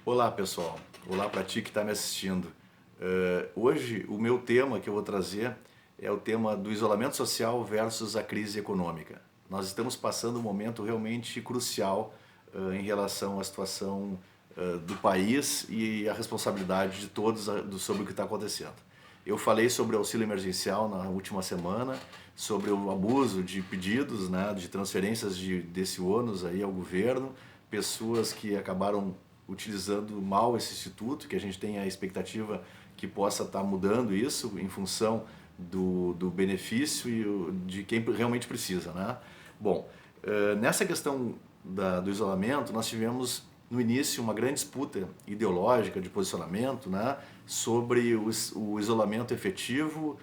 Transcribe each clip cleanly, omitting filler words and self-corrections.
Olá pessoal, olá para ti que está me assistindo. Hoje o meu tema que eu vou trazer é o tema do isolamento social versus a crise econômica. Nós estamos passando um momento realmente crucial em relação à situação do país e a responsabilidade de todos sobre o que está acontecendo. Eu falei sobre o auxílio emergencial na última semana, sobre o abuso de pedidos, né, de transferências desse ônus aí ao governo, pessoas que acabaram utilizando mal esse instituto, que a gente tem a expectativa que possa estar mudando isso em função do benefício e de quem realmente precisa, né? Bom, nessa questão do isolamento, nós tivemos no início uma grande disputa ideológica de posicionamento, né, sobre o isolamento efetivo,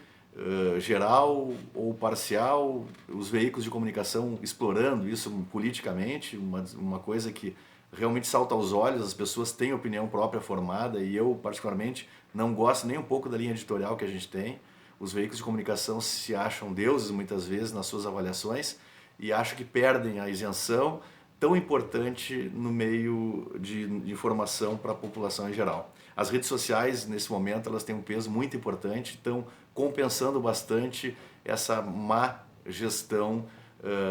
geral ou parcial, os veículos de comunicação explorando isso politicamente, uma coisa que realmente salta aos olhos, as pessoas têm opinião própria formada e eu particularmente não gosto nem um pouco da linha editorial que a gente tem. Os veículos de comunicação se acham deuses muitas vezes nas suas avaliações e acham que perdem a isenção tão importante no meio de informação para a população em geral. As redes sociais, nesse momento, elas têm um peso muito importante, estão compensando bastante essa má gestão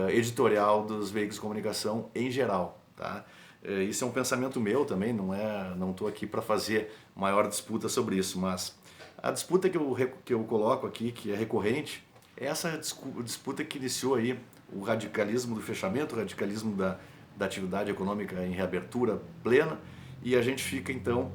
editorial dos veículos de comunicação em geral. Tá? Isso é um pensamento meu também, não estou aqui para fazer maior disputa sobre isso, mas a disputa que eu coloco aqui, que é recorrente, é essa disputa que iniciou aí o radicalismo do fechamento, o radicalismo da atividade econômica em reabertura plena, e a gente fica então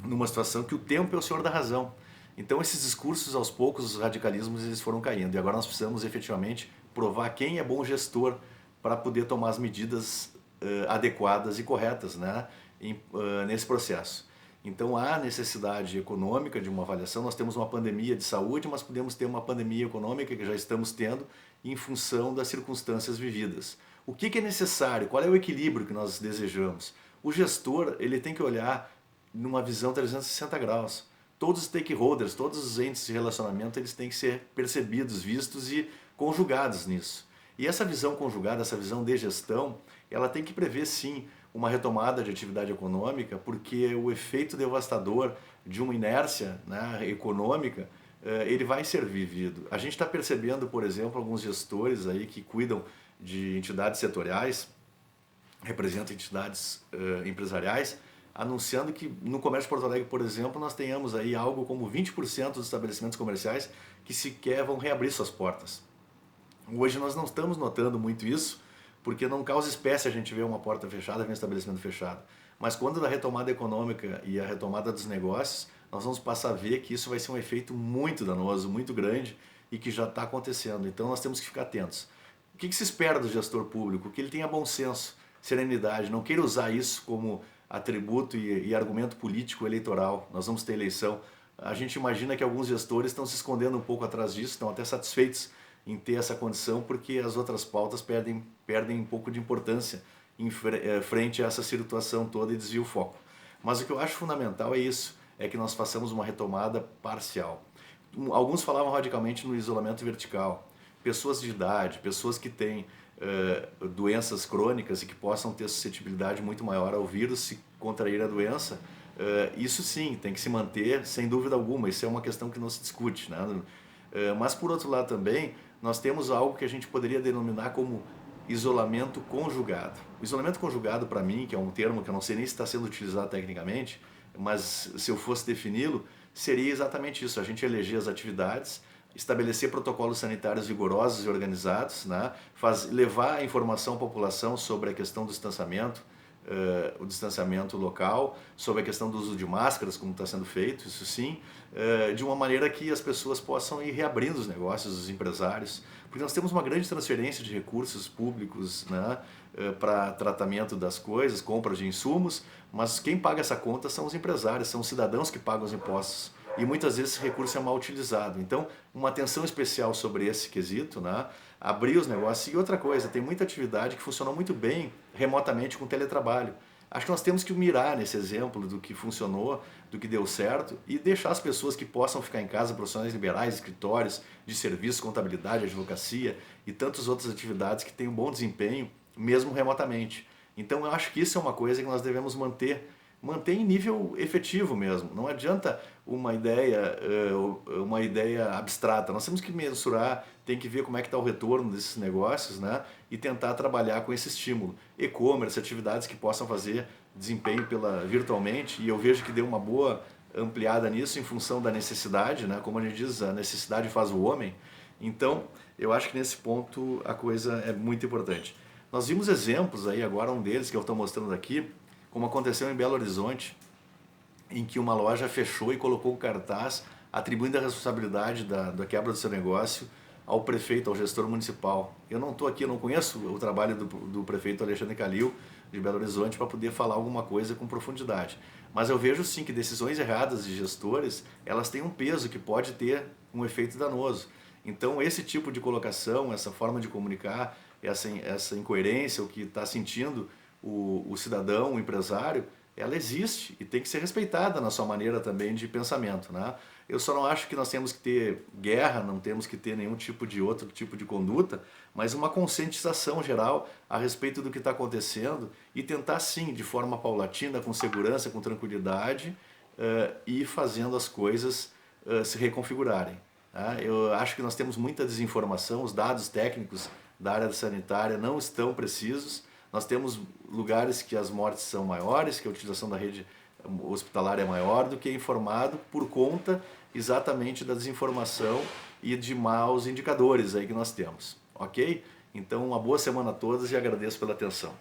numa situação que o tempo é o senhor da razão. Então esses discursos, aos poucos, os radicalismos eles foram caindo, e agora nós precisamos efetivamente provar quem é bom gestor para poder tomar as medidas adequadas e corretas, né, nesse processo. Então há necessidade econômica de uma avaliação, nós temos uma pandemia de saúde, mas podemos ter uma pandemia econômica que já estamos tendo em função das circunstâncias vividas. O que é necessário? Qual é o equilíbrio que nós desejamos? O gestor ele tem que olhar numa visão 360 graus. Todos os stakeholders, todos os entes de relacionamento, eles têm que ser percebidos, vistos e conjugados nisso. E essa visão conjugada, essa visão de gestão, ela tem que prever sim uma retomada de atividade econômica, porque o efeito devastador de uma inércia, né, econômica, ele vai ser vivido. A gente está percebendo, por exemplo, alguns gestores aí que cuidam de entidades setoriais, representam entidades empresariais, anunciando que no comércio de Porto Alegre, por exemplo, nós tenhamos aí algo como 20% dos estabelecimentos comerciais que sequer vão reabrir suas portas. Hoje nós não estamos notando muito isso, porque não causa espécie a gente ver uma porta fechada, ver um estabelecimento fechado. Mas quando da retomada econômica e a retomada dos negócios, nós vamos passar a ver que isso vai ser um efeito muito danoso, muito grande e que já está acontecendo. Então nós temos que ficar atentos. O que se espera do gestor público? Que ele tenha bom senso, serenidade, não queira usar isso como atributo e argumento político eleitoral. Nós vamos ter eleição. A gente imagina que alguns gestores estão se escondendo um pouco atrás disso, estão até satisfeitos em ter essa condição porque as outras pautas perdem um pouco de importância em frente a essa situação toda e desvia o foco. Mas o que eu acho fundamental é isso, é que nós façamos uma retomada parcial. Alguns falavam radicalmente no isolamento vertical. Pessoas de idade, pessoas que têm doenças crônicas e que possam ter suscetibilidade muito maior ao vírus se contrair a doença, isso sim, tem que se manter sem dúvida alguma, isso é uma questão que não se discute, né? Mas por outro lado também, nós temos algo que a gente poderia denominar como isolamento conjugado. O isolamento conjugado, para mim, que é um termo que eu não sei nem se está sendo utilizado tecnicamente, mas se eu fosse defini-lo, seria exatamente isso, a gente eleger as atividades, estabelecer protocolos sanitários vigorosos e organizados, né? Levar a informação à população sobre a questão do distanciamento, o distanciamento local, sobre a questão do uso de máscaras, como está sendo feito, isso sim, de uma maneira que as pessoas possam ir reabrindo os negócios, os empresários, porque nós temos uma grande transferência de recursos públicos, né, para tratamento das coisas, compra de insumos, mas quem paga essa conta são os empresários, são os cidadãos que pagam os impostos. E muitas vezes esse recurso é mal utilizado. Então, uma atenção especial sobre esse quesito, né? Abrir os negócios. E outra coisa, tem muita atividade que funcionou muito bem remotamente com teletrabalho. Acho que nós temos que mirar nesse exemplo do que funcionou, do que deu certo e deixar as pessoas que possam ficar em casa, profissionais liberais, escritórios de serviço, contabilidade, advocacia e tantas outras atividades que têm um bom desempenho, mesmo remotamente. Então eu acho que isso é uma coisa que nós devemos manter mantém em nível efetivo mesmo. Não adianta uma ideia abstrata. Nós temos que mensurar, tem que ver como é que está o retorno desses negócios, né? E tentar trabalhar com esse estímulo. E-commerce, atividades que possam fazer desempenho virtualmente, e eu vejo que deu uma boa ampliada nisso em função da necessidade, né? Como a gente diz, a necessidade faz o homem. Então, eu acho que nesse ponto a coisa é muito importante. Nós vimos exemplos aí, agora um deles que eu estou mostrando aqui, como aconteceu em Belo Horizonte, em que uma loja fechou e colocou um cartaz atribuindo a responsabilidade da quebra do seu negócio ao prefeito, ao gestor municipal. Eu não estou aqui, eu não conheço o trabalho do prefeito Alexandre Calil, de Belo Horizonte, para poder falar alguma coisa com profundidade. Mas eu vejo sim que decisões erradas de gestores, elas têm um peso que pode ter um efeito danoso. Então esse tipo de colocação, essa forma de comunicar, essa incoerência, o que está sentindo o cidadão, o empresário, ela existe e tem que ser respeitada na sua maneira também de pensamento, né? Eu só não acho que nós temos que ter guerra, não temos que ter nenhum tipo de outro tipo de conduta, mas uma conscientização geral a respeito do que está acontecendo e tentar sim, de forma paulatina, com segurança, com tranquilidade, ir fazendo as coisas se reconfigurarem. Tá? Eu acho que nós temos muita desinformação, os dados técnicos da área sanitária não estão precisos. Nós temos lugares que as mortes são maiores, que a utilização da rede hospitalar é maior do que é informado por conta exatamente da desinformação e de maus indicadores aí que nós temos, ok? Então, uma boa semana a todos e agradeço pela atenção.